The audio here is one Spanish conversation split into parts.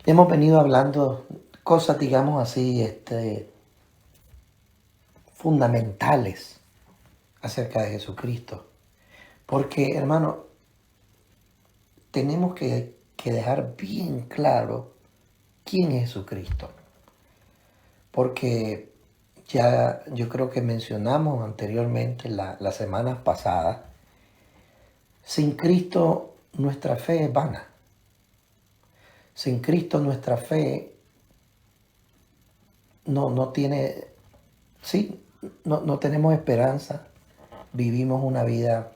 Hemos venido hablando cosas, digamos así, fundamentales acerca de Jesucristo. Porque, hermano, tenemos que dejar bien claro quién es Jesucristo. Porque ya yo creo que mencionamos anteriormente, las semanas pasadas, sin Cristo nuestra fe es vana. Sin Cristo nuestra fe no tiene, sí, no tenemos esperanza. Vivimos una vida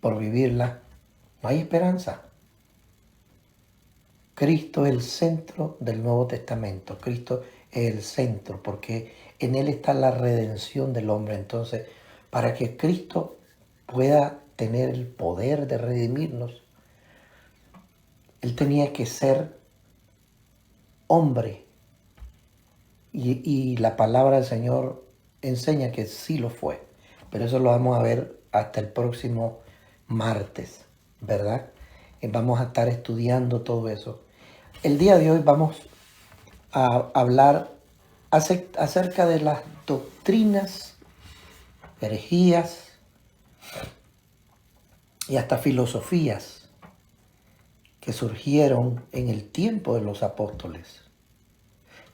por vivirla. No hay esperanza. Cristo es el centro del Nuevo Testamento. Cristo es el centro porque en Él está la redención del hombre. Entonces, para que Cristo pueda tener el poder de redimirnos, Él tenía que ser hombre. Y la palabra del Señor enseña que sí lo fue. Pero eso lo vamos a ver hasta el próximo martes, ¿verdad? Vamos a estar estudiando todo eso. El día de hoy vamos a hablar acerca de las doctrinas, herejías y hasta filosofías que surgieron en el tiempo de los apóstoles.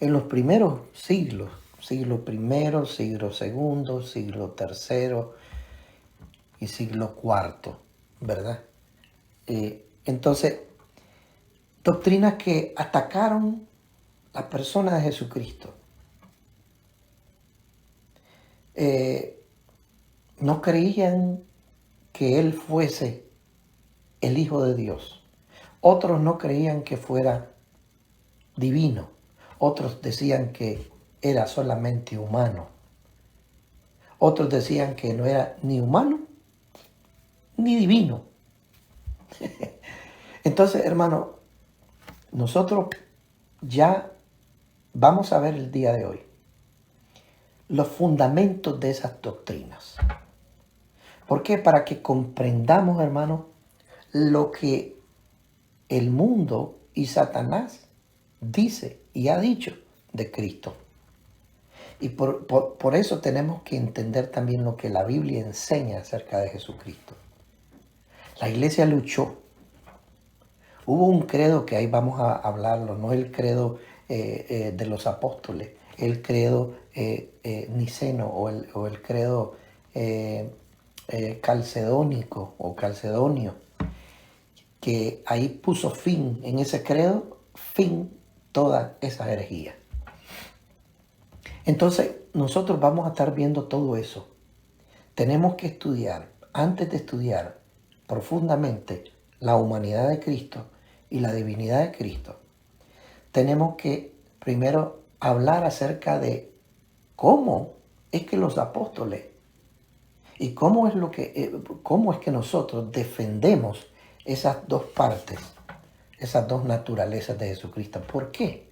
En los primeros siglos, siglo primero, siglo segundo, siglo tercero y siglo cuarto, ¿verdad? Entonces, doctrinas que atacaron la persona de Jesucristo. No creían que Él fuese el Hijo de Dios. Otros no creían que fuera divino. Otros decían que era solamente humano. Otros decían que no era ni humano ni divino. Entonces, hermano, nosotros ya vamos a ver el día de hoy los fundamentos de esas doctrinas. ¿Por qué? Para que comprendamos, hermano, lo que el mundo y Satanás dice y ha dicho de Cristo. Y por eso tenemos que entender también lo que la Biblia enseña acerca de Jesucristo. La iglesia luchó. Hubo un credo que ahí vamos a hablarlo, no el credo de los apóstoles, el credo niceno o el credo calcedónico o calcedonio, que ahí puso fin en ese credo, fin toda esa herejía. Entonces, nosotros vamos a estar viendo todo eso. Tenemos que estudiar, antes de estudiar profundamente la humanidad de Cristo y la divinidad de Cristo, tenemos que primero hablar acerca de cómo es que los apóstoles y cómo es que nosotros defendemos esas dos partes, esas dos naturalezas de Jesucristo. ¿Por qué?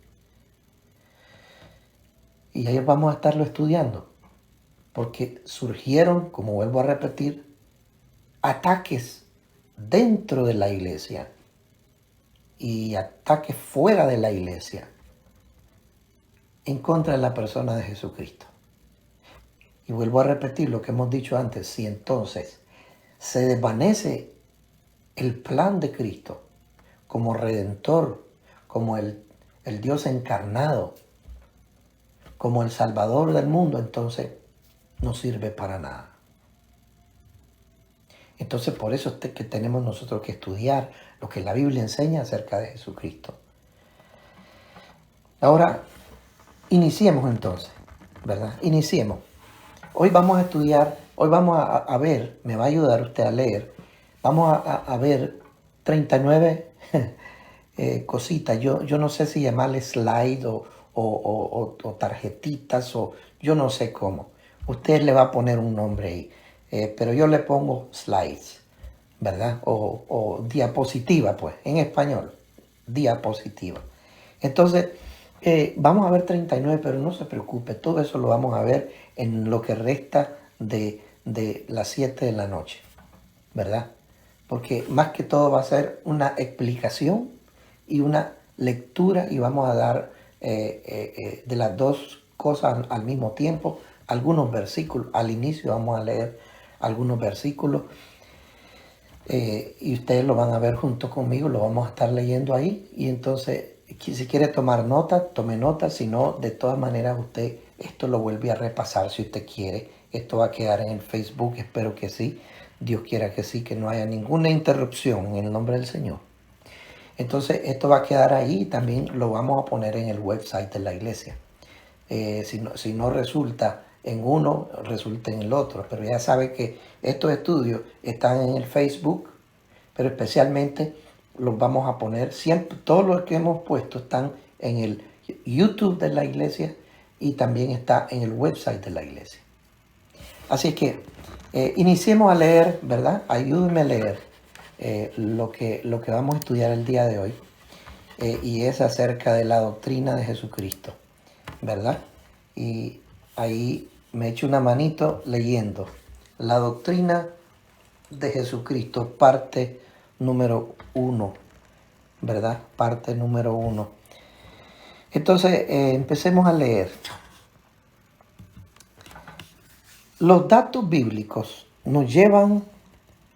Y ahí vamos a estarlo estudiando, porque surgieron, como vuelvo a repetir, ataques dentro de la iglesia y ataques fuera de la iglesia en contra de la persona de Jesucristo. Y vuelvo a repetir lo que hemos dicho antes, si entonces se desvanece el plan de Cristo como redentor, como el Dios encarnado, como el Salvador del mundo, entonces no sirve para nada. Entonces por eso es que tenemos nosotros que estudiar lo que la Biblia enseña acerca de Jesucristo. Ahora, iniciemos entonces, ¿verdad? Iniciemos. Hoy vamos a estudiar, hoy vamos a ver, me va a ayudar usted a leer, vamos a ver 39 cositas. Yo no sé si llamarle slide o tarjetitas o yo no sé cómo. Usted le va a poner un nombre ahí, pero yo le pongo slides, ¿verdad? O diapositiva, pues, en español, diapositiva. Entonces, vamos a ver 39, pero no se preocupe, todo eso lo vamos a ver en lo que resta de las 7 de la noche, ¿verdad? Porque más que todo va a ser una explicación y una lectura, y vamos a dar de las dos cosas al mismo tiempo, algunos versículos. Al inicio vamos a leer algunos versículos y ustedes lo van a ver junto conmigo, lo vamos a estar leyendo ahí. Y entonces, si quiere tomar nota, tome nota. Si no, de todas maneras, usted esto lo vuelve a repasar si usted quiere. Esto va a quedar en el Facebook, espero que sí. Dios quiera que sí, que no haya ninguna interrupción en el nombre del Señor. Entonces, esto va a quedar ahí y también lo vamos a poner en el website de la iglesia. Si no resulta en uno, resulta en el otro. Pero ya sabe que estos estudios están en el Facebook, pero especialmente los vamos a poner siempre. Todos los que hemos puesto están en el YouTube de la iglesia y también está en el website de la iglesia. Así que iniciemos a leer, ¿verdad? Ayúdenme a leer lo que vamos a estudiar el día de hoy, y es acerca de la doctrina de Jesucristo, ¿verdad? Y ahí me echo una manito leyendo la doctrina de Jesucristo, parte número 1, ¿verdad? Parte número 1. Entonces, empecemos a leer. Los datos bíblicos nos llevan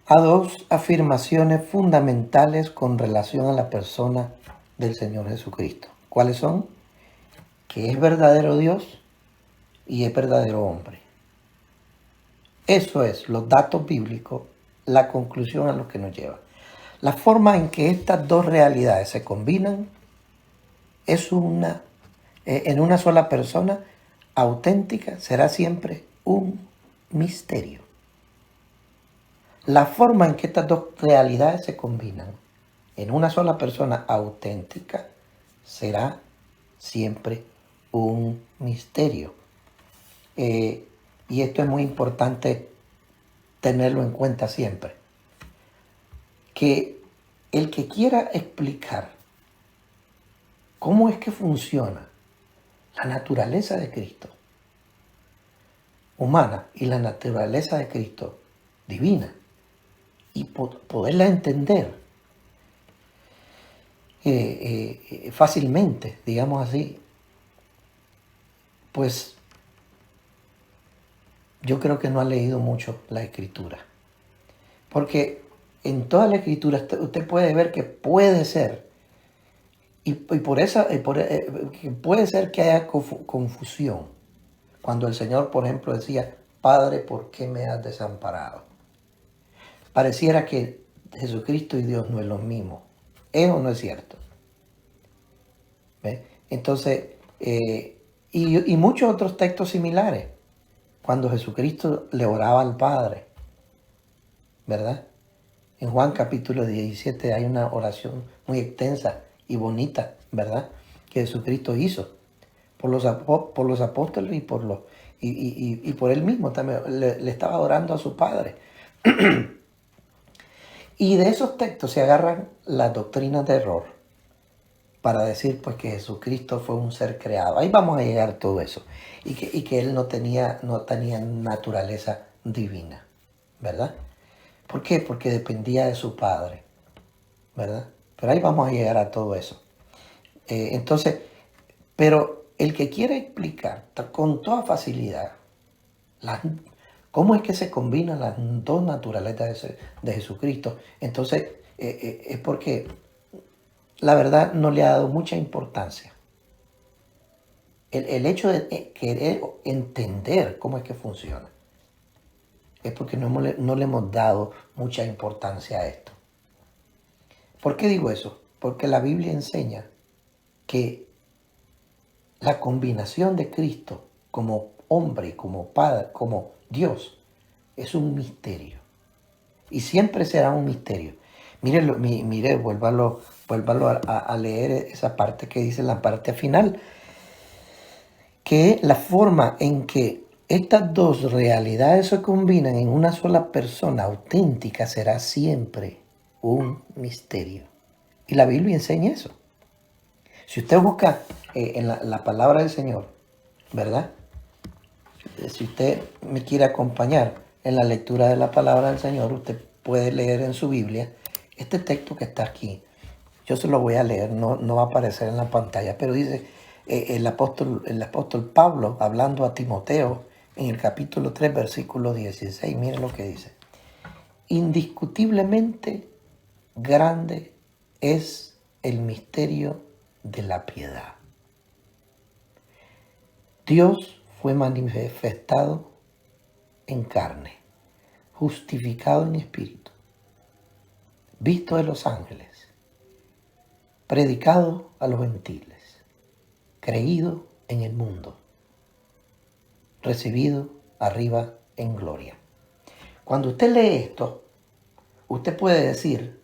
a dos afirmaciones fundamentales con relación a la persona del Señor Jesucristo. ¿Cuáles son? Que es verdadero Dios y es verdadero hombre. Eso es, los datos bíblicos, la conclusión a lo que nos lleva. La forma en que estas dos realidades se combinan es en una sola persona auténtica, será siempre un misterio. La forma en que estas dos realidades se combinan en una sola persona auténtica será siempre un misterio. Y esto es muy importante tenerlo en cuenta siempre. Que el que quiera explicar cómo es que funciona la naturaleza de Cristo humana y la naturaleza de Cristo divina, y poderla entender fácilmente, digamos así, pues yo creo que no ha leído mucho la Escritura. Porque en toda la Escritura usted puede ver que puede ser, que puede ser que haya confusión. Cuando el Señor, por ejemplo, decía, Padre, ¿por qué me has desamparado? Pareciera que Jesucristo y Dios no es lo mismo. ¿Es o no es cierto? ¿Ve? Entonces, y muchos otros textos similares, cuando Jesucristo le oraba al Padre, ¿verdad? En Juan capítulo 17 hay una oración muy extensa y bonita, ¿verdad? Que Jesucristo hizo por los apóstoles y por él mismo también. Le estaba orando a su Padre. Y de esos textos se agarran las doctrinas de error para decir pues que Jesucristo fue un ser creado. Ahí vamos a llegar a todo eso. Y que él no tenía naturaleza divina, ¿verdad? ¿Por qué? Porque dependía de su Padre, ¿verdad? Pero ahí vamos a llegar a todo eso. Entonces, pero el que quiere explicar con toda facilidad cómo es que se combinan las dos naturalezas de Jesucristo, entonces es porque la verdad no le ha dado mucha importancia. El hecho de querer entender cómo es que funciona es porque no le hemos dado mucha importancia a esto. ¿Por qué digo eso? Porque la Biblia enseña que la combinación de Cristo como hombre, como Padre, como Dios, es un misterio. Y siempre será un misterio. Mire, vuélvalo a leer esa parte que dice en la parte final, que la forma en que estas dos realidades se combinan en una sola persona auténtica será siempre un misterio. Y la Biblia enseña eso. Si usted busca en la palabra del Señor, ¿verdad? Si usted me quiere acompañar en la lectura de la palabra del Señor, usted puede leer en su Biblia este texto que está aquí. Yo se lo voy a leer, no va a aparecer en la pantalla, pero dice el apóstol Pablo hablando a Timoteo en el capítulo 3, versículo 16. Miren lo que dice. Indiscutiblemente grande es el misterio de la piedad. Dios fue manifestado en carne, justificado en espíritu, visto de los ángeles, predicado a los gentiles, creído en el mundo, recibido arriba en gloria. Cuando usted lee esto, usted puede decir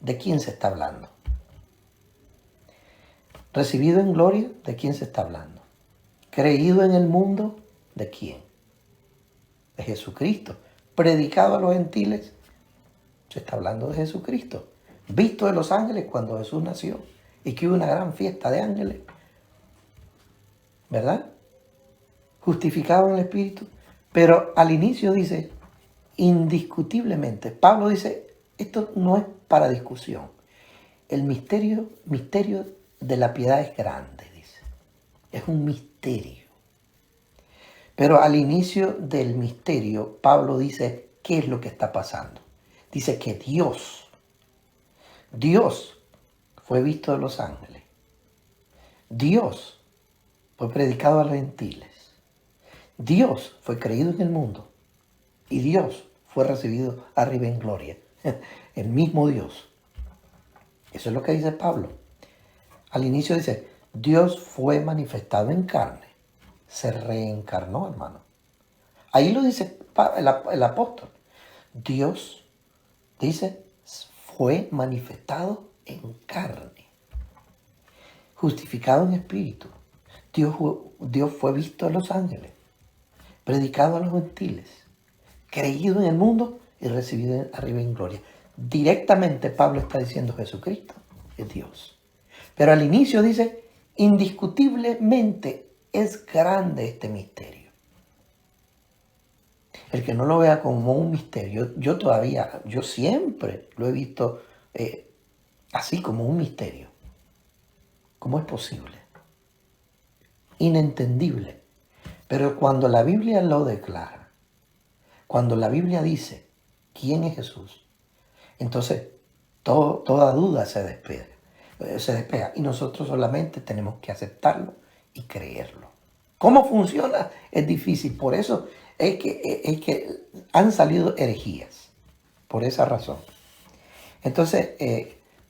de quién se está hablando. Recibido en gloria, ¿de quién se está hablando? Creído en el mundo, ¿de quién? De Jesucristo. Predicado a los gentiles, se está hablando de Jesucristo. Visto de los ángeles cuando Jesús nació y que hubo una gran fiesta de ángeles, ¿verdad? Justificado en el Espíritu. Pero al inicio dice, indiscutiblemente, Pablo dice, esto no es para discusión. El misterio de la piedad es grande, dice. Es un misterio. Pero al inicio del misterio, Pablo dice, ¿qué es lo que está pasando? Dice que Dios fue visto de los ángeles. Dios fue predicado a los gentiles. Dios fue creído en el mundo. Y Dios fue recibido arriba en gloria. El mismo Dios. Eso es lo que dice Pablo. Al inicio dice, Dios fue manifestado en carne. Se reencarnó, hermano. Ahí lo dice el apóstol. Dios, dice, fue manifestado en carne. Justificado en espíritu. Dios fue visto a los ángeles. Predicado a los gentiles. Creído en el mundo y recibido arriba en gloria. Directamente Pablo está diciendo Jesucristo es Dios. Pero al inicio dice, indiscutiblemente es grande este misterio. El que no lo vea como un misterio, yo siempre lo he visto así como un misterio. ¿Cómo es posible? Inentendible. Pero cuando la Biblia lo declara, cuando la Biblia dice quién es Jesús, entonces toda duda se despega y nosotros solamente tenemos que aceptarlo y creerlo. ¿Cómo funciona? Es difícil, por eso es que han salido herejías, por esa razón. Entonces,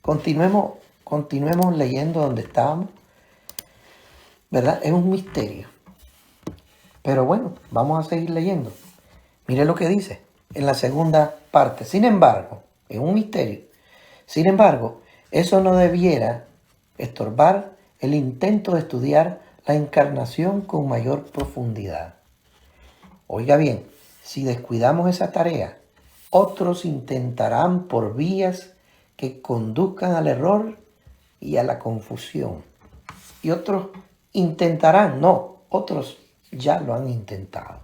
continuemos leyendo donde estábamos, ¿verdad? Es un misterio. Pero bueno, vamos a seguir leyendo. Mire lo que dice en la segunda parte. Sin embargo, es un misterio. Sin embargo, eso no debiera estorbar el intento de estudiar la encarnación con mayor profundidad. Oiga bien, si descuidamos esa tarea, otros intentarán por vías que conduzcan al error y a la confusión. Y otros otros ya lo han intentado.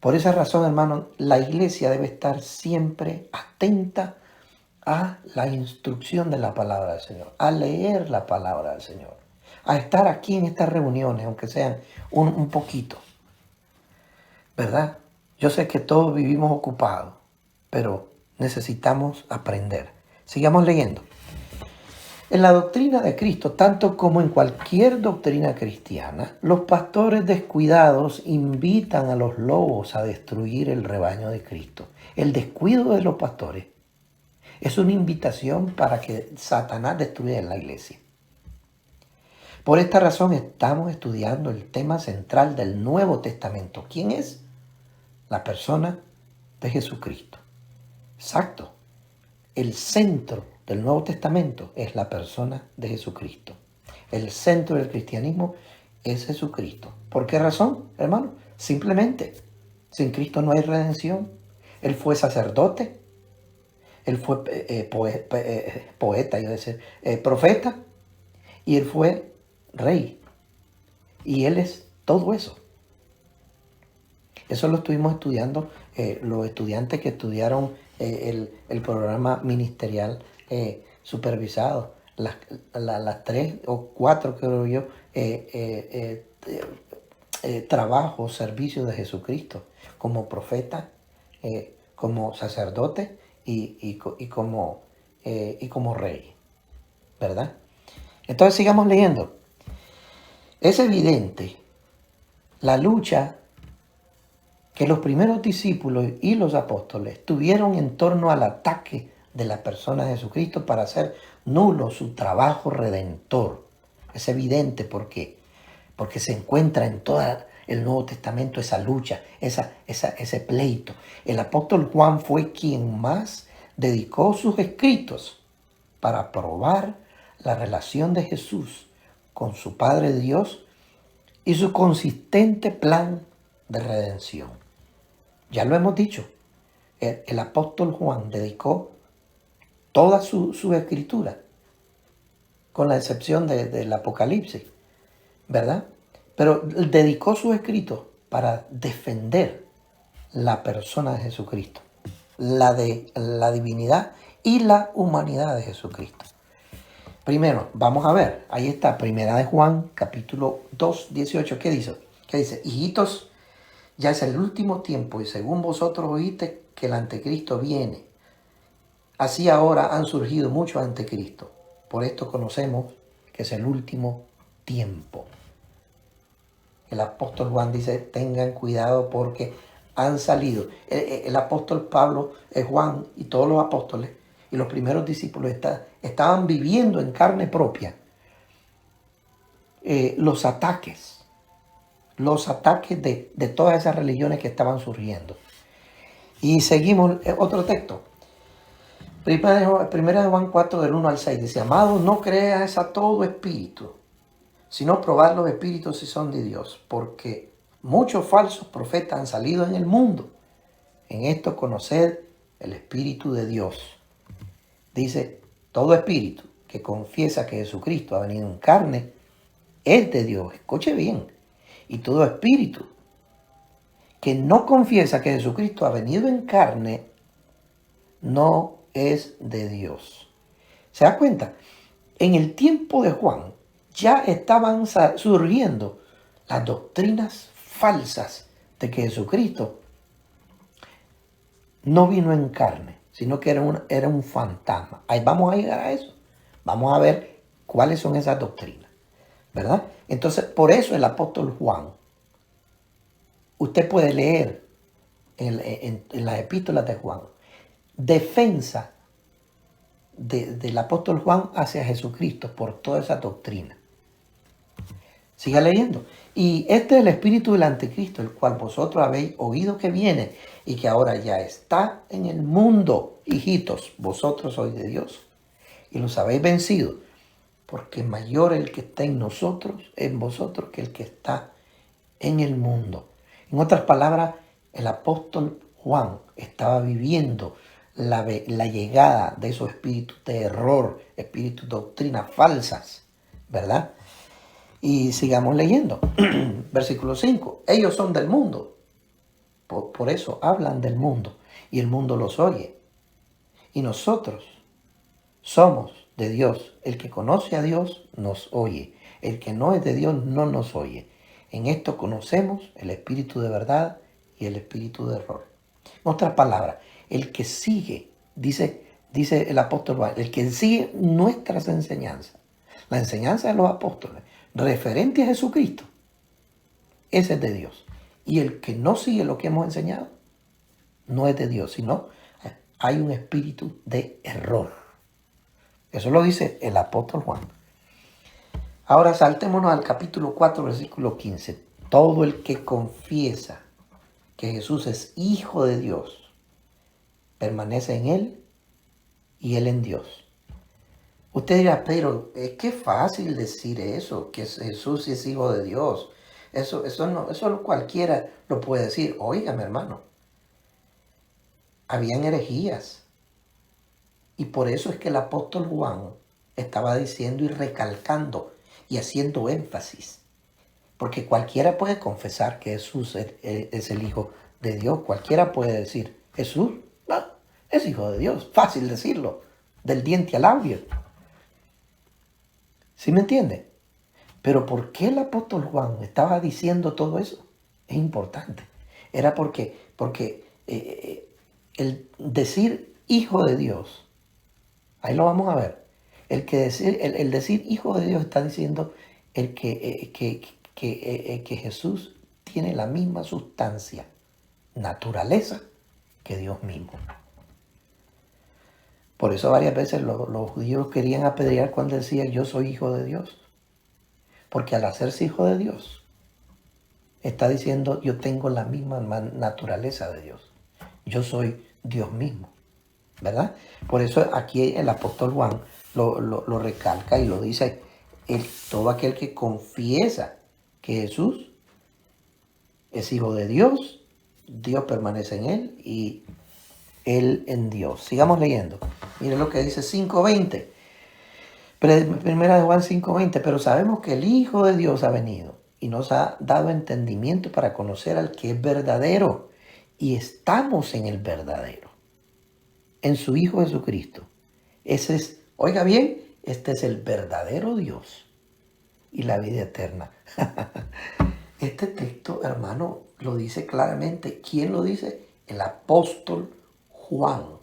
Por esa razón, hermano, la iglesia debe estar siempre atenta a la instrucción de la palabra del Señor, a leer la palabra del Señor, a estar aquí en estas reuniones, aunque sean un poquito, ¿verdad? Yo sé que todos vivimos ocupados, pero necesitamos aprender. Sigamos leyendo. En la doctrina de Cristo, tanto como en cualquier doctrina cristiana, los pastores descuidados invitan a los lobos a destruir el rebaño de Cristo. El descuido de los pastores es una invitación para que Satanás destruya la iglesia. Por esta razón estamos estudiando el tema central del Nuevo Testamento. ¿Quién es? La persona de Jesucristo. Exacto. El centro del Nuevo Testamento es la persona de Jesucristo. El centro del cristianismo es Jesucristo. ¿Por qué razón, hermano? Simplemente, sin Cristo no hay redención. Él fue sacerdote, él fue poeta, profeta, y él fue rey. Y él es todo eso. Eso lo estuvimos estudiando, los estudiantes que estudiaron el programa ministerial supervisado las 3 o 4, creo yo, trabajos, servicios de Jesucristo como profeta, como sacerdote y como rey, ¿verdad? Entonces sigamos leyendo. Es evidente la lucha que los primeros discípulos y los apóstoles tuvieron en torno al ataque de la persona de Jesucristo para hacer nulo su trabajo redentor. Es evidente porque se encuentra en todo el Nuevo Testamento esa lucha, ese pleito. El apóstol Juan fue quien más dedicó sus escritos para probar la relación de Jesús con su Padre Dios y su consistente plan de redención. Ya lo hemos dicho, el apóstol Juan dedicó toda su escritura, con la excepción del Apocalipsis, ¿verdad? Pero dedicó sus escritos para defender la persona de Jesucristo, la divinidad y la humanidad de Jesucristo. Primero, vamos a ver, ahí está, Primera de Juan, capítulo 2, 18, ¿qué dice? ¿Qué dice? Hijitos, ya es el último tiempo y según vosotros oíste que el anticristo viene. Así ahora han surgido muchos anticristos. Por esto conocemos que es el último tiempo. El apóstol Juan dice, tengan cuidado porque han salido. El apóstol Pablo, Juan y todos los apóstoles y los primeros discípulos estaban viviendo en carne propia los ataques de todas esas religiones que estaban surgiendo. Y seguimos otro texto. Primera de Juan 4, del 1 al 6, dice, amados, no creas a todo espíritu, sino probad los espíritus si son de Dios, porque muchos falsos profetas han salido en el mundo. En esto conoced el Espíritu de Dios. Dice, todo espíritu que confiesa que Jesucristo ha venido en carne es de Dios. Escuche bien. Y todo espíritu que no confiesa que Jesucristo ha venido en carne no es de Dios. ¿Se da cuenta? En el tiempo de Juan ya estaban surgiendo las doctrinas falsas de que Jesucristo no vino en carne, sino que era un fantasma. Ahí vamos a llegar a eso. Vamos a ver cuáles son esas doctrinas, ¿verdad? Entonces, por eso el apóstol Juan, usted puede leer en las epístolas de Juan, defensa del apóstol Juan hacia Jesucristo por toda esa doctrina. Siga leyendo. Y este es el espíritu del anticristo, el cual vosotros habéis oído que viene y que ahora ya está en el mundo. Hijitos, vosotros sois de Dios y los habéis vencido, porque mayor el que está en nosotros, en vosotros, que el que está en el mundo. En otras palabras, el apóstol Juan estaba viviendo la llegada de esos espíritus de error, espíritus de doctrinas falsas, ¿verdad? Y sigamos leyendo. Versículo 5. Ellos son del mundo. Por eso hablan del mundo y el mundo los oye. Y nosotros somos de Dios. El que conoce a Dios nos oye. El que no es de Dios no nos oye. En esto conocemos el espíritu de verdad y el espíritu de error. En otras palabras, el que sigue, dice el apóstol Juan, el que sigue nuestras enseñanzas, la enseñanza de los apóstoles, referente a Jesucristo, ese es de Dios. Y el que no sigue lo que hemos enseñado, no es de Dios, sino hay un espíritu de error. Eso lo dice el apóstol Juan. Ahora saltémonos al capítulo 4, versículo 15. Todo el que confiesa que Jesús es Hijo de Dios, permanece en Él y Él en Dios. Usted dirá, pero es que fácil decir eso, que Jesús es Hijo de Dios. Eso cualquiera lo puede decir. Oiga, mi hermano, habían herejías. Y por eso es que el apóstol Juan estaba diciendo y recalcando y haciendo énfasis. Porque cualquiera puede confesar que Jesús es el Hijo de Dios. Cualquiera puede decir, Jesús es Hijo de Dios. Fácil decirlo. del diente al labio. ¿Sí me entiende? Pero ¿por qué el apóstol Juan estaba diciendo todo eso? Es importante. Era porque el decir hijo de Dios, ahí lo vamos a ver. El decir hijo de Dios está diciendo que Jesús tiene la misma sustancia, naturaleza, que Dios mismo. Por eso varias veces los judíos querían apedrear cuando decía yo soy hijo de Dios. Porque al hacerse hijo de Dios, está diciendo yo tengo la misma naturaleza de Dios. Yo soy Dios mismo. ¿Verdad? Por eso aquí el apóstol Juan lo recalca y lo dice, todo aquel que confiesa que Jesús es hijo de Dios, Dios permanece en él y él en Dios. Sigamos leyendo. Mire lo que dice 5:20. Primera de Juan 5:20. Pero sabemos que el Hijo de Dios ha venido y nos ha dado entendimiento para conocer al que es verdadero. Y estamos en el verdadero, en su Hijo Jesucristo. Ese es, oiga bien, este es el verdadero Dios y la vida eterna. Este texto, hermano, lo dice claramente. ¿Quién lo dice? El apóstol Juan.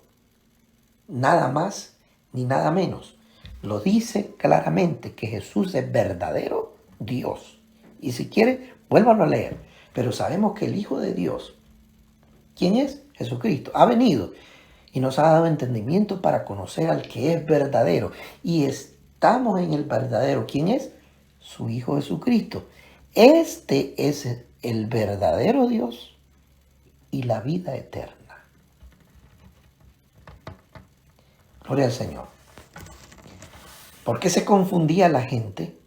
Nada más ni nada menos. Lo dice claramente que Jesús es verdadero Dios. Y si quiere, vuélvanlo a leer. Pero sabemos que el Hijo de Dios, ¿quién es? Jesucristo. Ha venido y nos ha dado entendimiento para conocer al que es verdadero. Y estamos en el verdadero. ¿Quién es? Su Hijo Jesucristo. Este es el verdadero Dios y la vida eterna. Gloria al Señor. ¿Por qué se confundía la gente?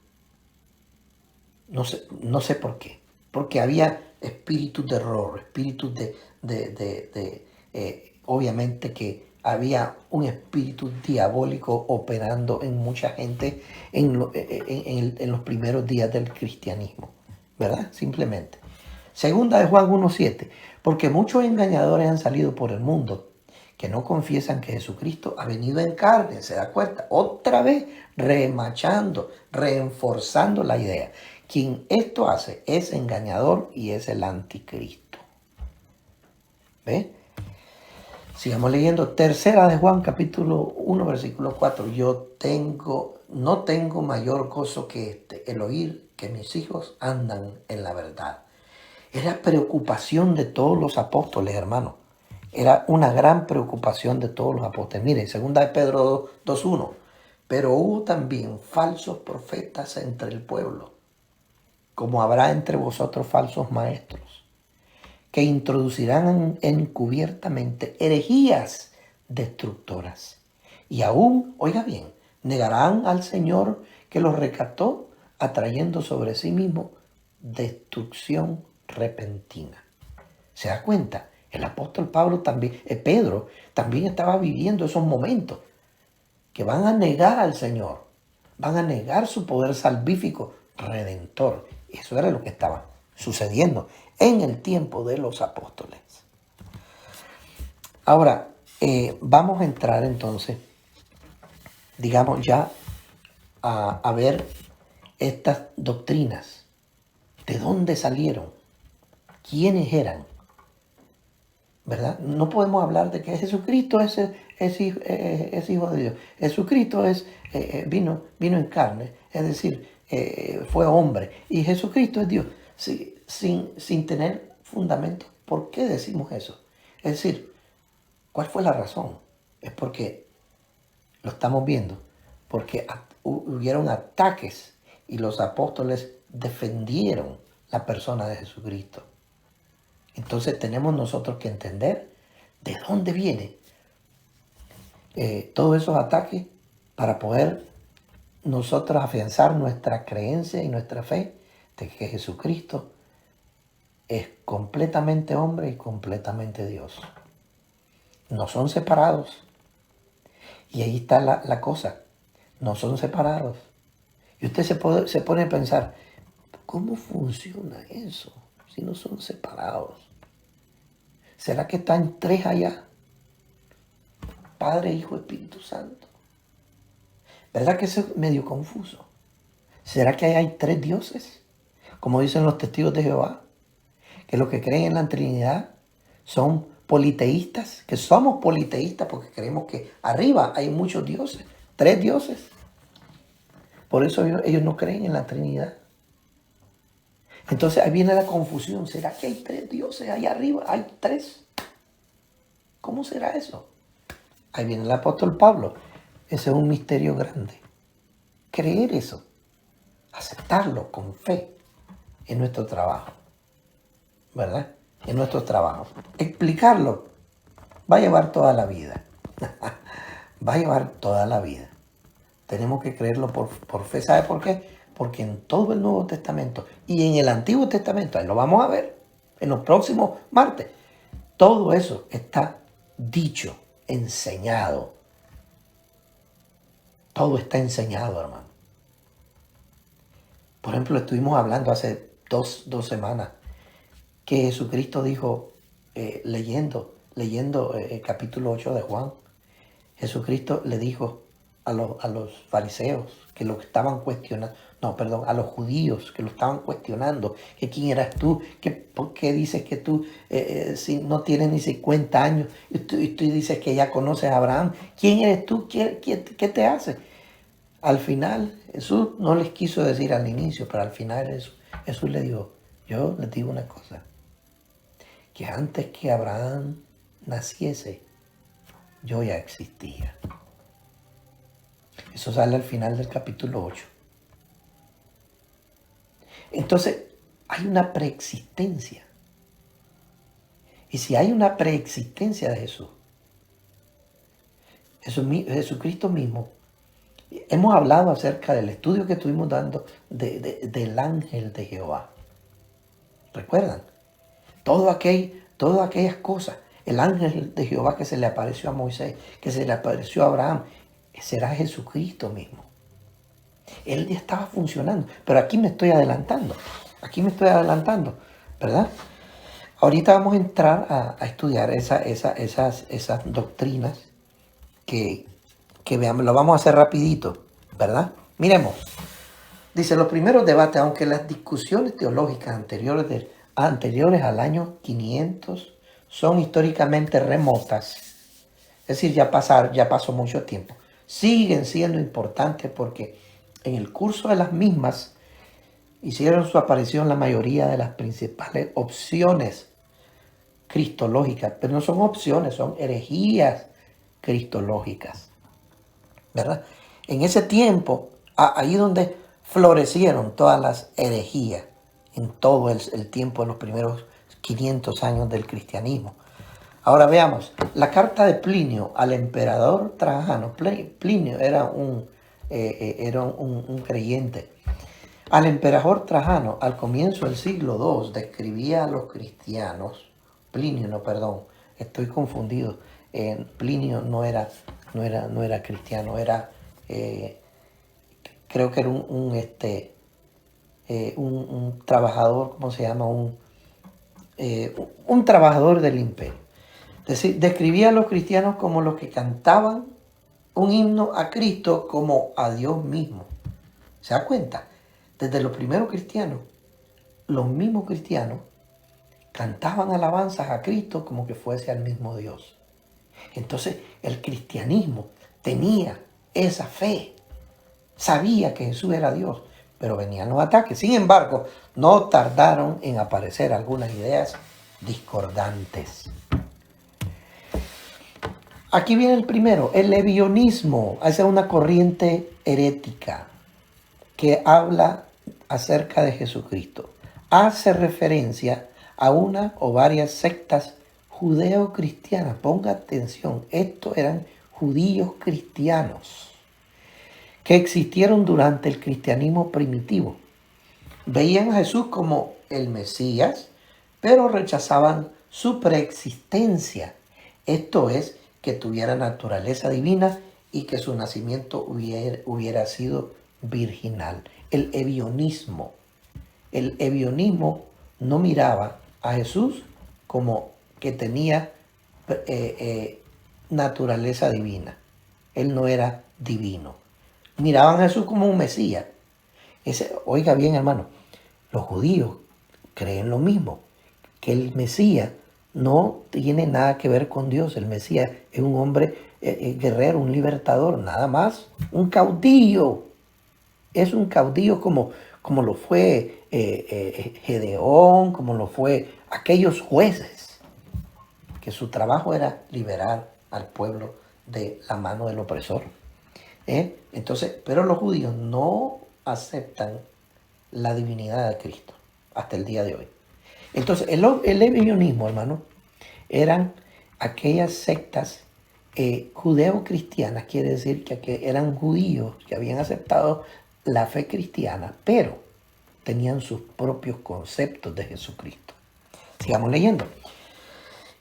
No sé por qué. Porque había espíritus de error, espíritus obviamente que había un espíritu diabólico operando en mucha gente en los primeros días del cristianismo, ¿verdad? Simplemente. Segunda de Juan 1:7, porque muchos engañadores han salido por el mundo que no confiesan que Jesucristo ha venido en carne, ¿se da cuenta? Otra vez remachando, reenforzando la idea. Quien esto hace es engañador y es el anticristo. ¿Ve? Sigamos leyendo. Tercera de Juan, capítulo 1, versículo 4. No tengo mayor gozo que el oír que mis hijos andan en la verdad. Era preocupación de todos los apóstoles, hermano. Era una gran preocupación de todos los apóstoles. Mire, segunda de Pedro 2:1. Pero hubo también falsos profetas entre el pueblo, como habrá entre vosotros falsos maestros, que introducirán encubiertamente herejías destructoras. Y aún, oiga bien, negarán al Señor que los rescató, atrayendo sobre sí mismo destrucción repentina. ¿Se da cuenta? El apóstol Pedro también estaba viviendo esos momentos que van a negar al Señor, van a negar su poder salvífico, redentor. Eso era lo que estaba sucediendo en el tiempo de los apóstoles. Ahora, vamos a entrar entonces, digamos ya, a ver estas doctrinas. ¿De dónde salieron? ¿Quiénes eran? ¿Verdad? No podemos hablar de que Jesucristo es hijo de Dios. Jesucristo vino en carne, es decir, fue hombre. Y Jesucristo es Dios. Sin tener fundamento. ¿Por qué decimos eso? Es decir, ¿cuál fue la razón? Es porque lo estamos viendo. Porque hubieron ataques y los apóstoles defendieron la persona de Jesucristo. Entonces tenemos nosotros que entender de dónde vienen todos esos ataques para poder nosotros afianzar nuestra creencia y nuestra fe de que Jesucristo es completamente hombre y completamente Dios. No son separados. Y ahí está la cosa. No son separados. Y usted se pone a pensar, ¿cómo funciona eso si no son separados? ¿Será que están tres allá? Padre, Hijo, Espíritu Santo. ¿Verdad que eso es medio confuso? ¿Será que hay tres dioses? Como dicen los testigos de Jehová, que los que creen en la Trinidad son politeístas, que somos politeístas porque creemos que arriba hay muchos dioses, tres dioses. Por eso ellos no creen en la Trinidad. Entonces ahí viene la confusión. ¿Será que hay tres dioses ahí arriba? ¿Hay tres? ¿Cómo será eso? Ahí viene el apóstol Pablo. Ese es un misterio grande. Creer eso, aceptarlo con fe en nuestro trabajo, ¿verdad? En nuestro trabajo. Explicarlo va a llevar toda la vida. Va a llevar toda la vida. Tenemos que creerlo por fe. ¿Sabe por qué? Porque en todo el Nuevo Testamento y en el Antiguo Testamento, ahí lo vamos a ver en los próximos martes, todo eso está dicho, enseñado. Todo está enseñado, hermano. Por ejemplo, estuvimos hablando hace dos semanas que Jesucristo dijo, leyendo el capítulo 8 de Juan, Jesucristo le dijo a los fariseos que lo estaban cuestionando, a los judíos que lo estaban cuestionando, que quién eras tú, por qué dices que tú si no tienes ni 50 años y tú dices que ya conoces a Abraham, ¿quién eres tú? ¿Qué te hace? Al final, Jesús no les quiso decir al inicio, pero al final Jesús le dijo, yo les digo una cosa, que antes que Abraham naciese, yo ya existía. Eso sale al final del capítulo 8. Entonces, hay una preexistencia. Y si hay una preexistencia de Jesús, Jesucristo mismo, hemos hablado acerca del estudio que estuvimos dando del ángel de Jehová. ¿Recuerdan? Todas aquellas cosas. El ángel de Jehová que se le apareció a Moisés, que se le apareció a Abraham, será Jesucristo mismo. Él ya estaba funcionando, pero aquí me estoy adelantando, ¿verdad? Ahorita vamos a entrar a estudiar esas doctrinas que veamos, lo vamos a hacer rapidito, ¿verdad? Miremos, dice, los primeros debates, aunque las discusiones teológicas anteriores al año 500 son históricamente remotas, es decir, ya pasó mucho tiempo, siguen siendo importantes porque en el curso de las mismas hicieron su aparición la mayoría de las principales opciones cristológicas, pero no son opciones, son herejías cristológicas, ¿verdad? En ese tiempo, ahí donde florecieron todas las herejías, en todo el tiempo de los primeros 500 años del cristianismo. Ahora veamos, la carta de Plinio al emperador Trajano. Plinio era un creyente. Al emperador Trajano, al comienzo del siglo II, describía a los cristianos. Plinio, no, perdón, estoy confundido. Plinio no era cristiano, creo que era un trabajador, ¿cómo se llama? Un trabajador del imperio. Es decir, describía a los cristianos como los que cantaban un himno a Cristo como a Dios mismo. ¿Se da cuenta? Desde los primeros cristianos, los mismos cristianos cantaban alabanzas a Cristo como que fuese al mismo Dios. Entonces, el cristianismo tenía esa fe. Sabía que Jesús era Dios, pero venían los ataques. Sin embargo, no tardaron en aparecer algunas ideas discordantes. Aquí viene el primero, el ebionismo. Esa es una corriente herética que habla acerca de Jesucristo. Hace referencia a una o varias sectas judeo-cristianas. Ponga atención, estos eran judíos cristianos que existieron durante el cristianismo primitivo. Veían a Jesús como el Mesías, pero rechazaban su preexistencia. Esto es, que tuviera naturaleza divina y que su nacimiento hubiera sido virginal. El ebionismo no miraba a Jesús como que tenía naturaleza divina. Él no era divino. Miraban a Jesús como un Mesías. Oiga bien, hermano, los judíos creen lo mismo, que el Mesías no tiene nada que ver con Dios. El Mesías es un hombre guerrero, un libertador, nada más. Un caudillo. Es un caudillo como lo fue Gedeón, como lo fue aquellos jueces, que su trabajo era liberar al pueblo de la mano del opresor. Entonces, pero los judíos no aceptan la divinidad de Cristo hasta el día de hoy. Entonces, el ebionismo, hermano, eran aquellas sectas judeo-cristianas, quiere decir que eran judíos que habían aceptado la fe cristiana, pero tenían sus propios conceptos de Jesucristo. Sigamos leyendo.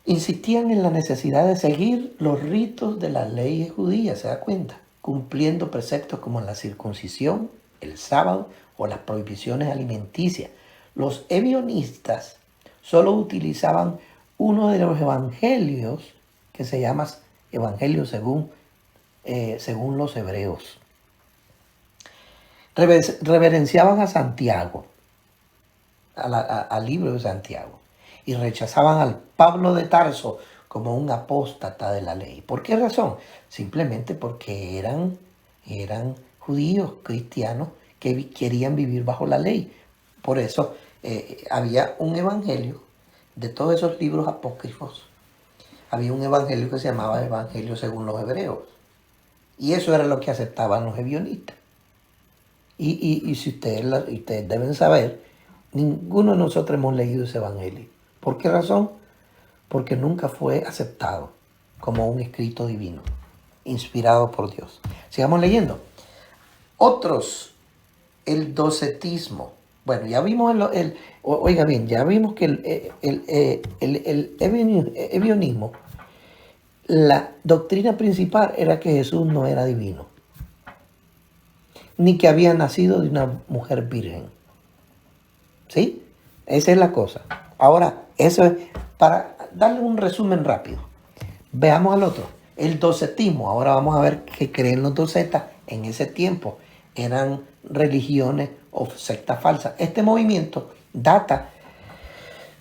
Insistían en la necesidad de seguir los ritos de las leyes judías, ¿se da cuenta? Cumpliendo preceptos como la circuncisión, el sábado o las prohibiciones alimenticias. Los ebionistas solo utilizaban uno de los evangelios que se llama Evangelio según los hebreos. Reverenciaban a Santiago, al libro de Santiago, y rechazaban al Pablo de Tarso como un apóstata de la ley. ¿Por qué razón? Simplemente porque eran judíos cristianos que querían vivir bajo la ley. Por eso había un evangelio de todos esos libros apócrifos. Había un evangelio que se llamaba Evangelio según los hebreos. Y eso era lo que aceptaban los ebionistas. Y si ustedes deben saber, ninguno de nosotros hemos leído ese evangelio. ¿Por qué razón? Porque nunca fue aceptado como un escrito divino, inspirado por Dios. Sigamos leyendo. Otros, el docetismo. Bueno, ya vimos oiga bien, ya vimos que el ebionismo, la doctrina principal era que Jesús no era divino, ni que había nacido de una mujer virgen. ¿Sí? Esa es la cosa. Ahora, eso es para darle un resumen rápido. Veamos al otro. El docetismo. Ahora vamos a ver qué creen los docetas en ese tiempo. Eran religiones o sectas falsas. Este movimiento data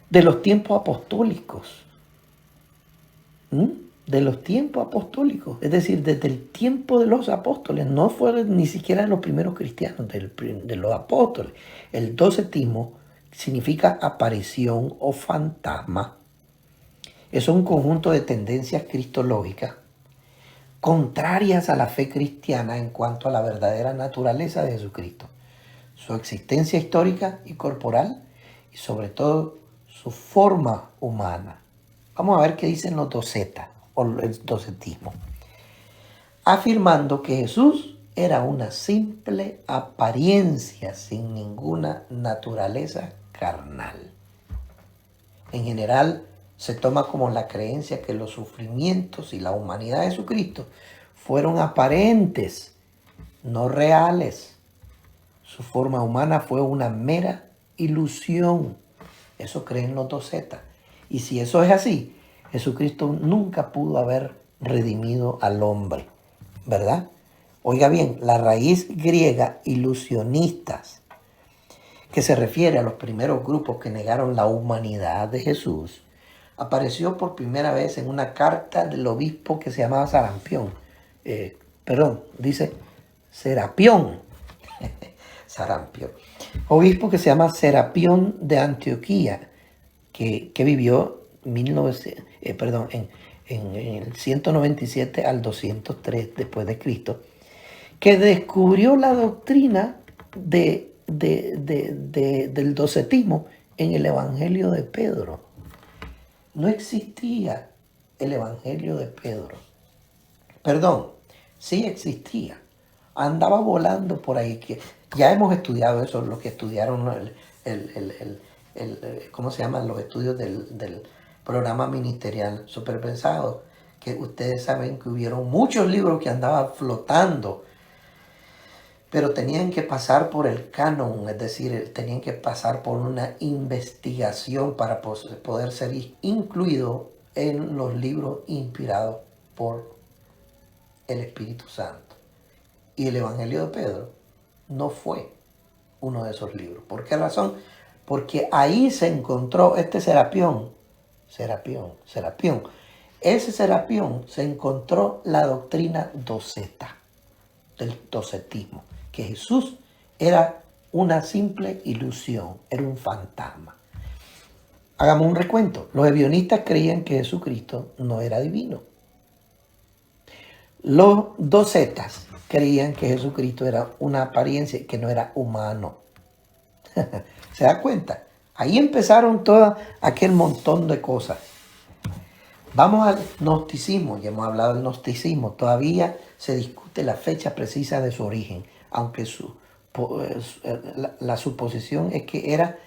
de los tiempos apostólicos. De los tiempos apostólicos, es decir, desde el tiempo de los apóstoles, no fueron ni siquiera los primeros cristianos, de los apóstoles. El docetismo significa aparición o fantasma. Es un conjunto de tendencias cristológicas contrarias a la fe cristiana en cuanto a la verdadera naturaleza de Jesucristo, su existencia histórica y corporal y sobre todo su forma humana. Vamos a ver qué dicen los docetas o el docetismo. Afirmando que Jesús era una simple apariencia sin ninguna naturaleza carnal. En general, se toma como la creencia que los sufrimientos y la humanidad de Jesucristo fueron aparentes, no reales. Su forma humana fue una mera ilusión. Eso creen los docetas. Y si eso es así, Jesucristo nunca pudo haber redimido al hombre, ¿verdad? Oiga bien, la raíz griega ilusionistas, que se refiere a los primeros grupos que negaron la humanidad de Jesús, apareció por primera vez en una carta del obispo que se llamaba Serapión. Dice Serapión. Serapión. Obispo que se llama Serapión de Antioquía, que vivió en el 197 al 203 después de Cristo, que descubrió la doctrina del docetismo en el Evangelio de Pedro. No existía el Evangelio de Pedro. Perdón, sí existía. Andaba volando por ahí. Que ya hemos estudiado eso, los que estudiaron ¿cómo se llaman? Los estudios del programa ministerial superpensado, que ustedes saben que hubieron muchos libros que andaban flotando, pero tenían que pasar por el canon, es decir, tenían que pasar por una investigación para poder ser incluidos en los libros inspirados por el Espíritu Santo. Y el Evangelio de Pedro no fue uno de esos libros. ¿Por qué razón? Porque ahí se encontró este Serapión. Ese Serapión se encontró la doctrina doceta, del docetismo, que Jesús era una simple ilusión, era un fantasma. Hagamos un recuento. Los ebionistas creían que Jesucristo no era divino. Los docetas creían que Jesucristo era una apariencia, que no era humano. ¿Se da cuenta? Ahí empezaron todo aquel montón de cosas. Vamos al gnosticismo, ya hemos hablado del gnosticismo, todavía se discute la fecha precisa de su origen, aunque la suposición es que era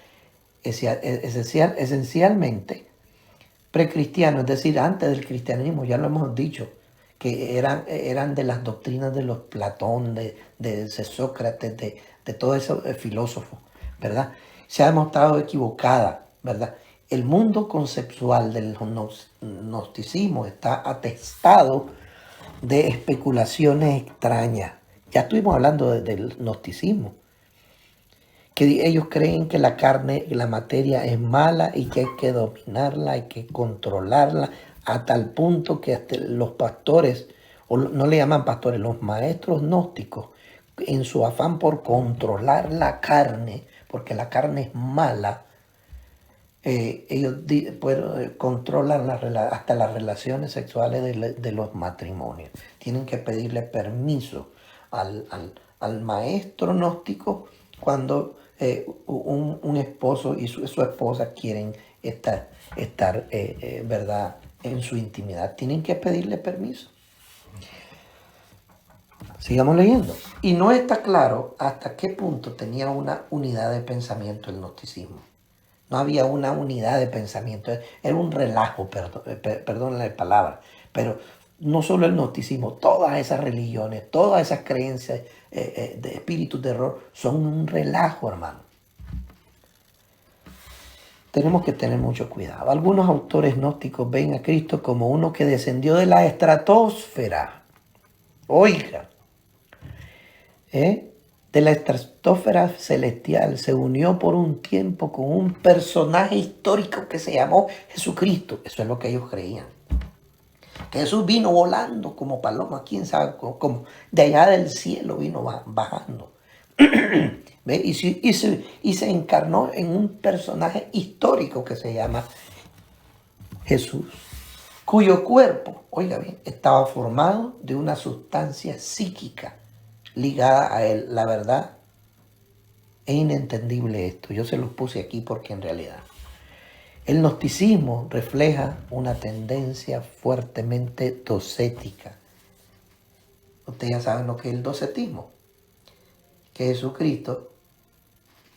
esencialmente precristiano, es decir, antes del cristianismo, ya lo hemos dicho, que eran de las doctrinas de los Platón, de Sócrates, de todos esos filósofos, ¿verdad? Se ha demostrado equivocada, ¿verdad? El mundo conceptual del gnosticismo está atestado de especulaciones extrañas. Ya estuvimos hablando del gnosticismo, que ellos creen que la carne y la materia es mala y que hay que dominarla, hay que controlarla, a tal punto que hasta los pastores, o no le llaman pastores, los maestros gnósticos, en su afán por controlar la carne, porque la carne es mala, ellos controlan hasta las relaciones sexuales de los matrimonios. Tienen que pedirle permiso al maestro gnóstico cuando un esposo y su esposa quieren estar ¿verdad?, en su intimidad. Tienen que pedirle permiso. Sigamos leyendo. Y no está claro hasta qué punto tenía una unidad de pensamiento el gnosticismo. No había una unidad de pensamiento, era un relajo, perdón la palabra, pero no solo el gnosticismo, todas esas religiones, todas esas creencias de espíritus de error son un relajo, hermano. Tenemos que tener mucho cuidado. Algunos autores gnósticos ven a Cristo como uno que descendió de la estratosfera. Oiga, de la estratosfera celestial, se unió por un tiempo con un personaje histórico que se llamó Jesucristo. Eso es lo que ellos creían. Que Jesús vino volando como paloma, quién sabe cómo. De allá del cielo vino bajando. ¿Ve? Y se encarnó en un personaje histórico que se llama Jesús, cuyo cuerpo, oiga bien, estaba formado de una sustancia psíquica ligada a él. La verdad, es inentendible esto. Yo se los puse aquí porque en realidad el gnosticismo refleja una tendencia fuertemente docética. Ustedes ya saben lo que es el docetismo, que Jesucristo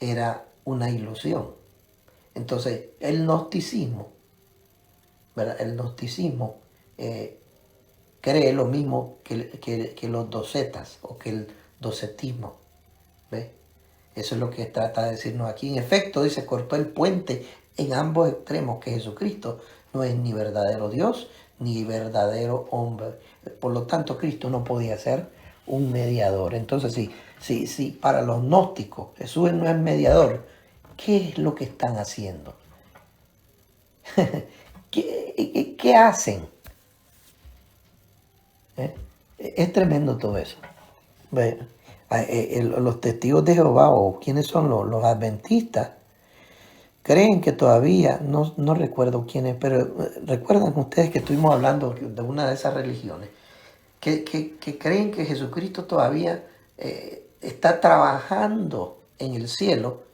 era una ilusión. Entonces, el gnosticismo, ¿verdad? El gnosticismo cree lo mismo que los docetas o que el docetismo. ¿Ves? Eso es lo que trata de decirnos aquí. En efecto, dice, cortó el puente en ambos extremos, que Jesucristo no es ni verdadero Dios ni verdadero hombre. Por lo tanto, Cristo no podía ser un mediador. Entonces, si para los gnósticos Jesús no es mediador, ¿qué es lo que están haciendo? ¿Qué hacen? Es tremendo todo eso. Los testigos de Jehová, o quienes son los adventistas, creen que todavía, no recuerdo quiénes, pero recuerdan ustedes que estuvimos hablando de una de esas religiones, que creen que Jesucristo todavía está trabajando en el cielo,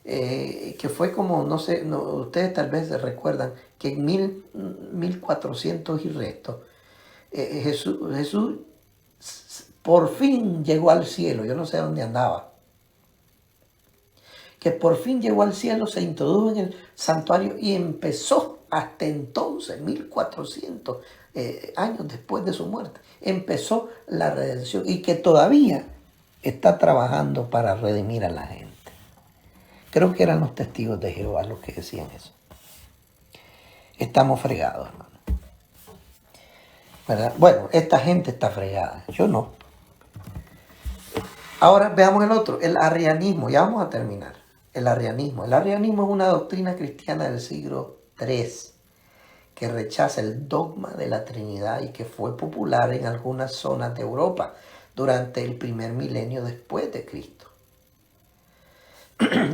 que fue como, no sé, ustedes tal vez recuerdan que en 1400 y resto, Jesús por fin llegó al cielo. Yo no sé dónde andaba. Que por fin llegó al cielo, se introdujo en el santuario y empezó hasta entonces, 1400 años después de su muerte, empezó la redención y que todavía está trabajando para redimir a la gente. Creo que eran los testigos de Jehová los que decían eso. Estamos fregados, hermano. ¿Verdad? Bueno, esta gente está fregada, yo no. Ahora veamos el otro, el arrianismo. Ya vamos a terminar. El arrianismo. El arrianismo es una doctrina cristiana del siglo III que rechaza el dogma de la Trinidad y que fue popular en algunas zonas de Europa durante el primer milenio después de Cristo.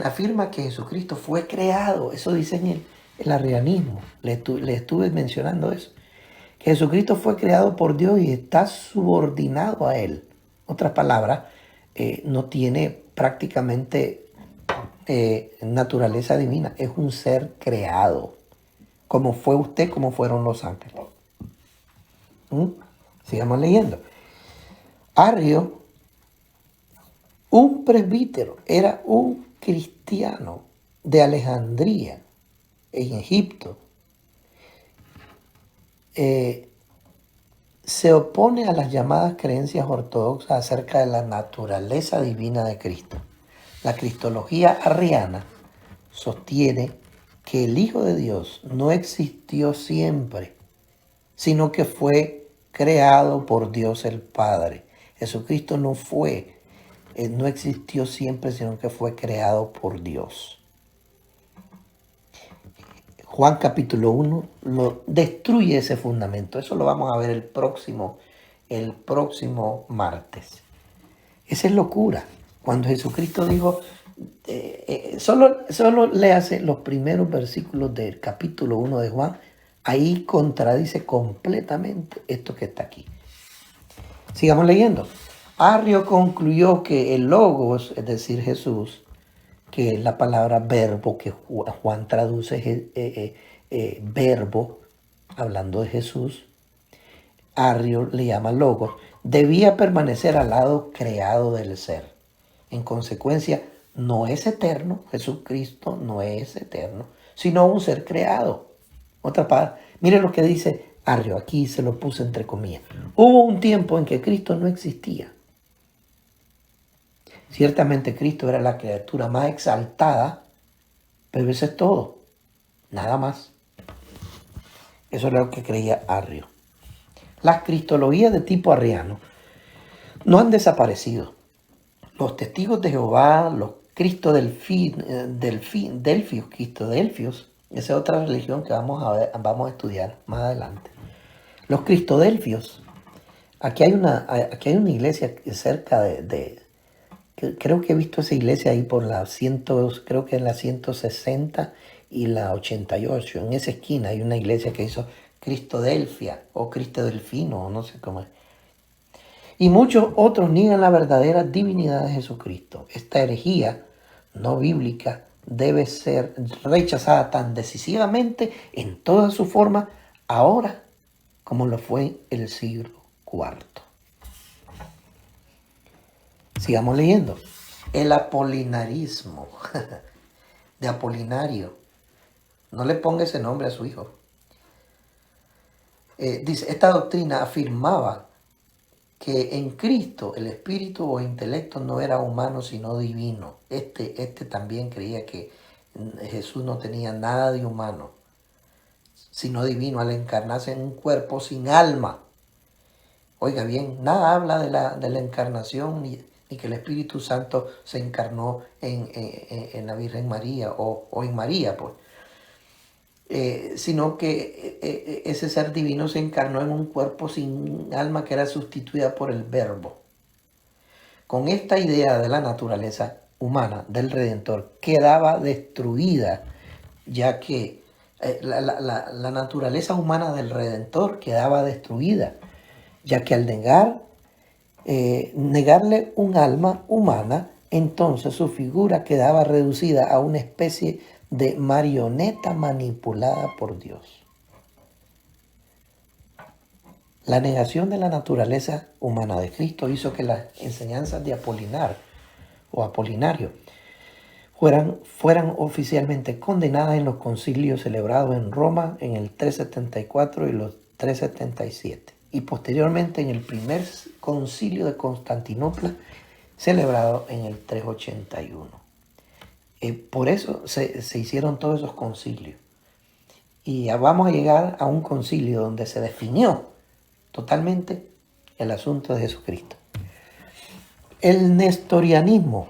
Afirma que Jesucristo fue creado, eso dice en el arrianismo, le estuve mencionando eso, que Jesucristo fue creado por Dios y está subordinado a Él. Otras palabras, no tiene prácticamente naturaleza divina, es un ser creado, como fue usted, como fueron los ángeles. Sigamos leyendo. Arrio, un presbítero, era un cristiano de Alejandría, en Egipto. Se opone a las llamadas creencias ortodoxas acerca de la naturaleza divina de Cristo. La cristología arriana sostiene que el Hijo de Dios no existió siempre, sino que fue creado por Dios el Padre. Jesucristo no existió siempre, sino que fue creado por Dios. Juan capítulo 1 lo destruye ese fundamento. Eso lo vamos a ver el próximo martes. Esa es locura. Cuando Jesucristo dijo, solo léase los primeros versículos del capítulo 1 de Juan, ahí contradice completamente esto que está aquí. Sigamos leyendo. Arrio concluyó que el logos, es decir, Jesús, que es la palabra verbo que Juan traduce verbo, hablando de Jesús, Arrio le llama logos, debía permanecer al lado creado del ser. En consecuencia, no es eterno, Jesucristo no es eterno, sino un ser creado. Otra palabra, mire lo que dice Arrio, aquí se lo puse entre comillas. Hubo un tiempo en que Cristo no existía. Ciertamente Cristo era la criatura más exaltada, pero eso es todo, nada más. Eso era lo que creía Arrio. Las cristologías de tipo arriano no han desaparecido. Los testigos de Jehová, los cristodelfios, esa es otra religión que vamos a estudiar más adelante. Los cristodelfios, aquí hay una iglesia cerca creo que he visto esa iglesia ahí por creo que en la 160 y la 88. En esa esquina hay una iglesia que hizo Cristodelfia o Cristo Delfino, o no sé cómo es. Y muchos otros niegan la verdadera divinidad de Jesucristo. Esta herejía no bíblica debe ser rechazada tan decisivamente en toda su forma ahora como lo fue el siglo IV. Sigamos leyendo. El apolinarismo de Apolinario. No le ponga ese nombre a su hijo. Dice, esta doctrina afirmaba que en Cristo el espíritu o intelecto no era humano sino divino. Este también creía que Jesús no tenía nada de humano, sino divino al encarnarse en un cuerpo sin alma. Oiga bien, nada habla de la encarnación ni que el Espíritu Santo se encarnó en la Virgen María o en María, pues. Sino que ese ser divino se encarnó en un cuerpo sin alma que era sustituida por el Verbo. Con esta idea de la naturaleza humana del Redentor quedaba destruida, ya que la naturaleza humana del Redentor quedaba destruida, ya que al negarle un alma humana, entonces su figura quedaba reducida a una especie de marioneta manipulada por Dios. La negación de la naturaleza humana de Cristo hizo que las enseñanzas de Apolinar o Apolinario fueran oficialmente condenadas en los concilios celebrados en Roma en el 374 y los 377 y posteriormente en el primer concilio de Constantinopla celebrado en el 381. Por eso se hicieron todos esos concilios. Y ya vamos a llegar a un concilio donde se definió totalmente el asunto de Jesucristo. El nestorianismo.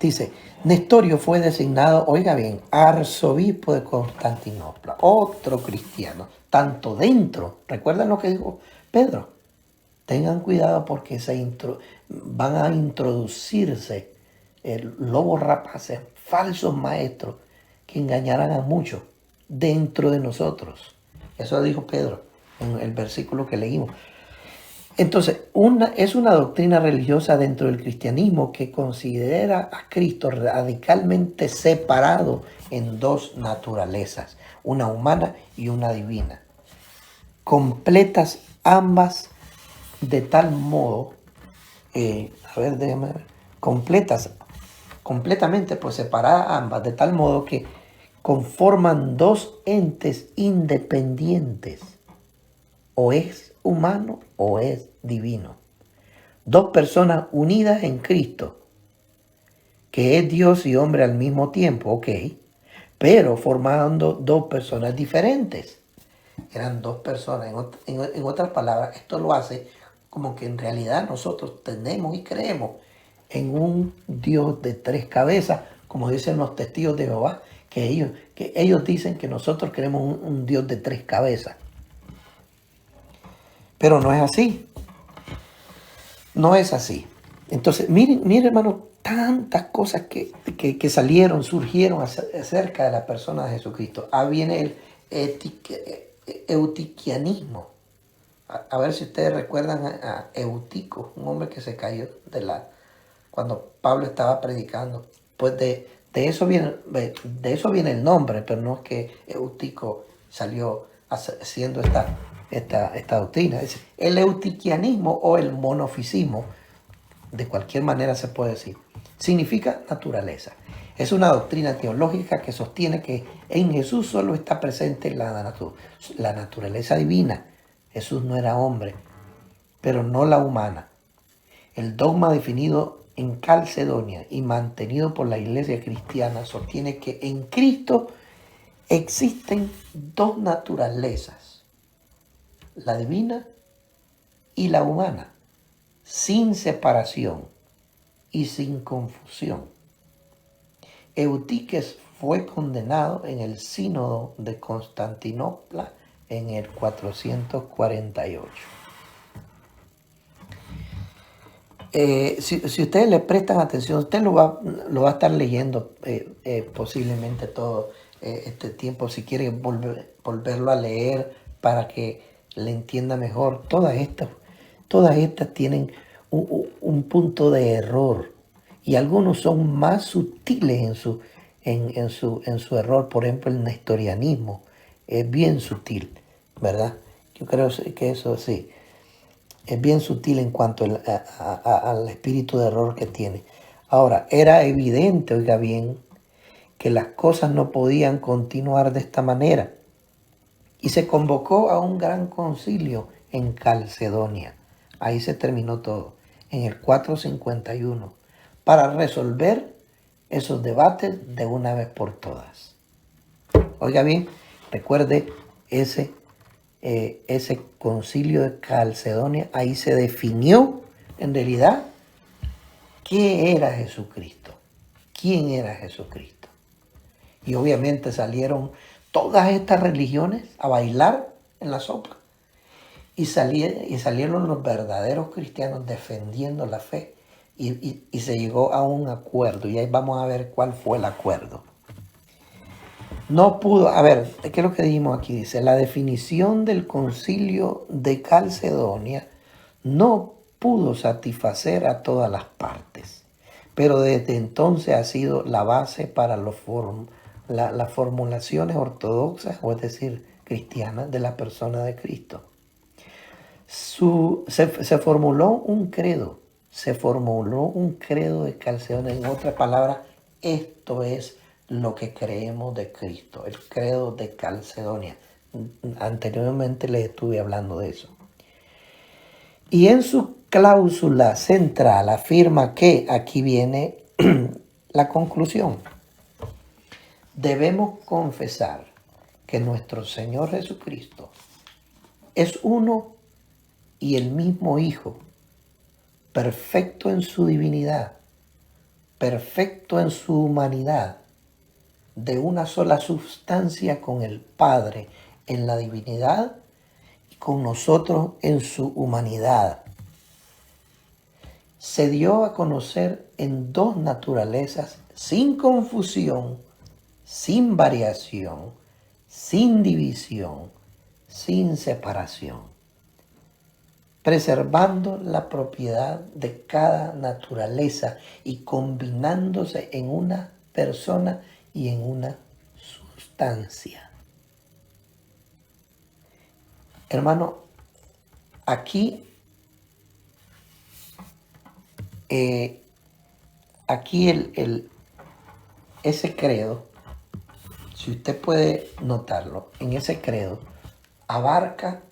Dice, Nestorio fue designado, oiga bien, arzobispo de Constantinopla, otro cristiano, tanto dentro, ¿recuerdan lo que dijo Pedro? Tengan cuidado porque van a introducirse lobos rapaces, falsos maestros que engañarán a muchos dentro de nosotros. Eso dijo Pedro en el versículo que leímos. Entonces, es una doctrina religiosa dentro del cristianismo que considera a Cristo radicalmente separado en dos naturalezas, una humana y una divina, completas ambas de tal modo, déjame ver, completamente pues separadas ambas de tal modo que conforman dos entes independientes, o es humano o es divino. Dos personas unidas en Cristo, que es Dios y hombre al mismo tiempo, ok, pero formando dos personas diferentes. Eran dos personas. En otras palabras, esto lo hace como que en realidad nosotros tenemos y creemos en un Dios de tres cabezas, como dicen los testigos de Jehová, que ellos dicen que nosotros creemos un Dios de tres cabezas. Pero no es así. No es así. Entonces, miren hermano, tantas cosas que surgieron acerca de la persona de Jesucristo. Viene el eutiquianismo. A ver si ustedes recuerdan a Eutico, un hombre que se cayó cuando Pablo estaba predicando. Pues de eso viene el nombre, pero no es que Eutico salió haciendo esta doctrina. El eutiquianismo o el monofisismo, de cualquier manera se puede decir, significa naturaleza. Es una doctrina teológica que sostiene que en Jesús solo está presente la naturaleza divina. Jesús no era hombre, pero no la humana. El dogma definido en Calcedonia y mantenido por la iglesia cristiana sostiene que en Cristo existen dos naturalezas, la divina y la humana, sin separación y sin confusión. Eutiques fue condenado en el sínodo de Constantinopla en el 448. Si ustedes le prestan atención, usted lo va a estar leyendo posiblemente todo este tiempo, si quiere volverlo a leer para que le entienda mejor. Todas estas tienen un punto de error y algunos son más sutiles en su error. Por ejemplo, el nestorianismo es bien sutil, ¿verdad? Yo creo que eso sí. Es bien sutil en cuanto al espíritu de error que tiene. Ahora, era evidente, oiga bien, que las cosas no podían continuar de esta manera. Y se convocó a un gran concilio en Calcedonia. Ahí se terminó todo, en el 451, para resolver esos debates de una vez por todas. Oiga bien, recuerde ese concilio de Calcedonia. Ahí se definió en realidad qué era Jesucristo, quién era Jesucristo. Y obviamente salieron todas estas religiones a bailar en la sopa y salieron los verdaderos cristianos defendiendo la fe y se llegó a un acuerdo, y ahí vamos a ver cuál fue el acuerdo. No pudo, a ver, ¿qué es lo que dijimos aquí? Dice, la definición del concilio de Calcedonia no pudo satisfacer a todas las partes, pero desde entonces ha sido la base para las formulaciones ortodoxas, o es decir, cristianas, de la persona de Cristo. Se formuló un credo de Calcedonia. En otras palabras, esto es lo que creemos de Cristo, el credo de Calcedonia. Anteriormente les estuve hablando de eso. Y en su cláusula central afirma que, aquí viene la conclusión, debemos confesar que nuestro Señor Jesucristo es uno y el mismo Hijo, perfecto en su divinidad, perfecto en su humanidad, de una sola sustancia con el Padre en la divinidad y con nosotros en su humanidad. Se dio a conocer en dos naturalezas sin confusión, sin variación, sin división, sin separación, preservando la propiedad de cada naturaleza y combinándose en una persona y en una sustancia. Hermano, aquí ese credo, si usted puede notarlo, en ese credo abarca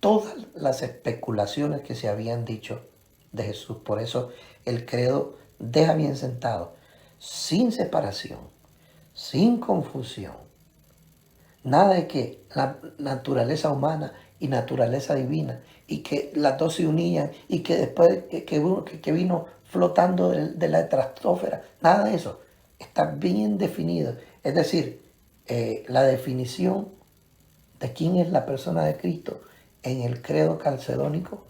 todas las especulaciones que se habían dicho de Jesús. Por eso el credo deja bien sentado, sin separación, sin confusión, nada de que la naturaleza humana y naturaleza divina, y que las dos se unían, y que después que vino flotando de la estratosfera, nada de eso. Está bien definido. Es decir, la definición de quién es la persona de Cristo en el credo calcedónico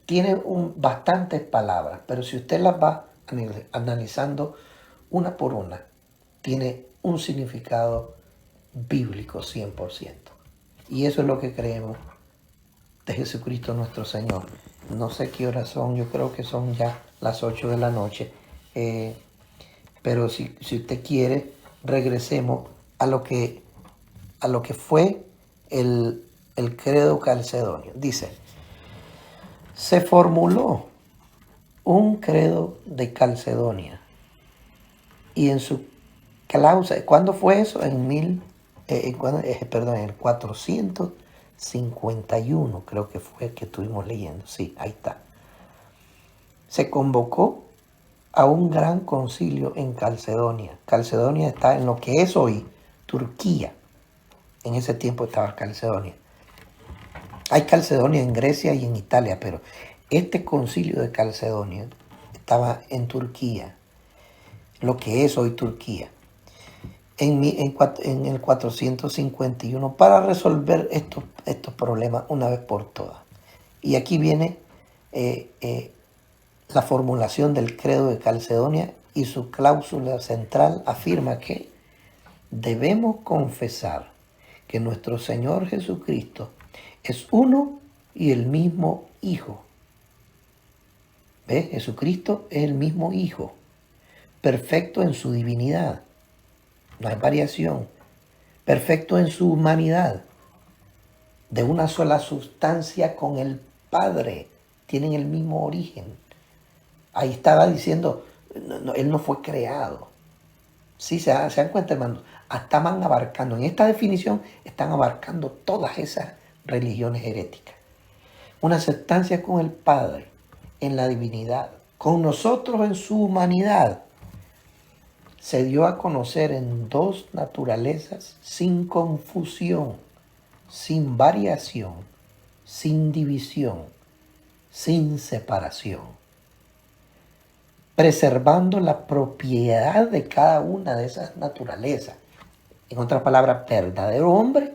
tiene bastantes palabras, pero si usted las va analizando una por una, tiene un significado bíblico 100%. Y eso es lo que creemos de Jesucristo nuestro Señor. No sé qué horas son, yo creo que son ya las 8 de la noche. Pero si usted quiere, regresemos a lo que fue el credo calcedonio. Dice, se formuló un credo de Calcedonia y en su cláusula, ¿cuándo fue eso? En el 451 creo que fue que estuvimos leyendo. Sí, ahí está. Se convocó a un gran concilio en Calcedonia. Calcedonia está en lo que es hoy Turquía. En ese tiempo estaba Calcedonia. Hay Calcedonia en Grecia y en Italia, pero este concilio de Calcedonia estaba en Turquía, lo que es hoy Turquía, en el 451, para resolver estos problemas una vez por todas. Y aquí viene la formulación del credo de Calcedonia, y su cláusula central afirma que debemos confesar que nuestro Señor Jesucristo es uno y el mismo Hijo. ¿Ves? Jesucristo es el mismo Hijo, perfecto en su divinidad, no hay variación, perfecto en su humanidad, de una sola sustancia con el Padre, tienen el mismo origen. Ahí estaba diciendo, Él no fue creado. Sí, se dan cuenta, hermanos, estaban abarcando, en esta definición están abarcando todas esas religiones heréticas. Una sustancia con el Padre en la divinidad, con nosotros en su humanidad. Se dio a conocer en dos naturalezas sin confusión, sin variación, sin división, sin separación, preservando la propiedad de cada una de esas naturalezas. En otras palabras, verdadero hombre,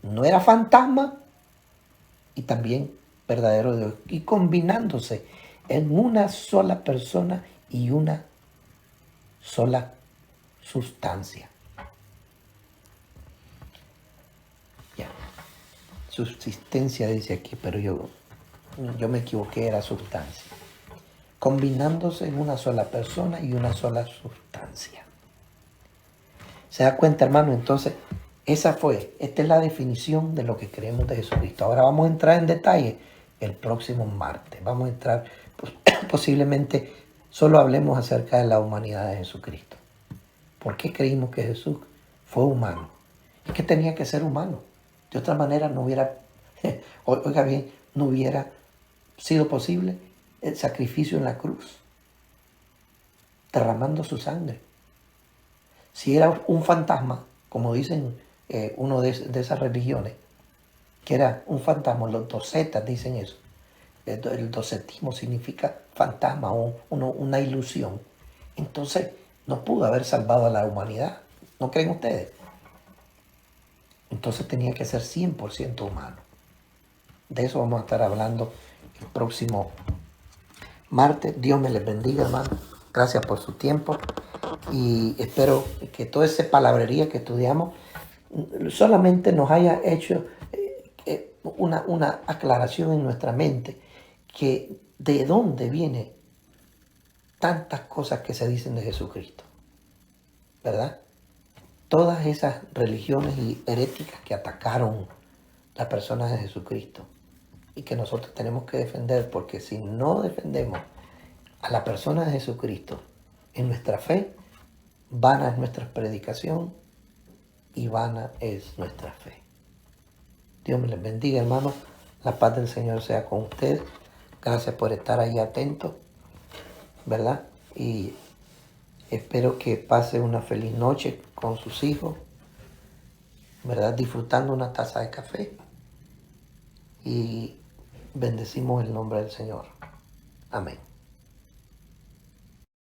no era fantasma, y también verdadero Dios, y combinándose en una sola persona y una sola sustancia. Ya, subsistencia dice aquí, pero yo me equivoqué, era sustancia. Combinándose en una sola persona y una sola sustancia. ¿Se da cuenta, hermano? Entonces, esta es la definición de lo que creemos de Jesucristo. Ahora vamos a entrar en detalle el próximo martes. Vamos a entrar, posiblemente solo hablemos acerca de la humanidad de Jesucristo. ¿Por qué creímos que Jesús fue humano? Es que tenía que ser humano. De otra manera no hubiera, oiga bien, no hubiera sido posible el sacrificio en la cruz, derramando su sangre. Si era un fantasma, como dicen uno de esas religiones, que era un fantasma. Los docetas dicen eso. El docetismo significa fantasma o una ilusión. Entonces, no pudo haber salvado a la humanidad. ¿No creen ustedes? Entonces tenía que ser 100% humano. De eso vamos a estar hablando el próximo martes. Dios me les bendiga, hermano. Gracias por su tiempo. Y espero que toda esa palabrería que estudiamos solamente nos haya hecho una aclaración en nuestra mente que de dónde vienen tantas cosas que se dicen de Jesucristo, ¿verdad? Todas esas religiones y heréticas que atacaron las personas de Jesucristo y que nosotros tenemos que defender, porque si no defendemos a la persona de Jesucristo en nuestra fe, vana es nuestra predicación y vana es nuestra fe. Dios me les bendiga, hermanos. La paz del Señor sea con ustedes. Gracias por estar ahí atentos, ¿verdad? Y espero que pase una feliz noche con sus hijos, ¿verdad? Disfrutando una taza de café. Y bendecimos el nombre del Señor. Amén.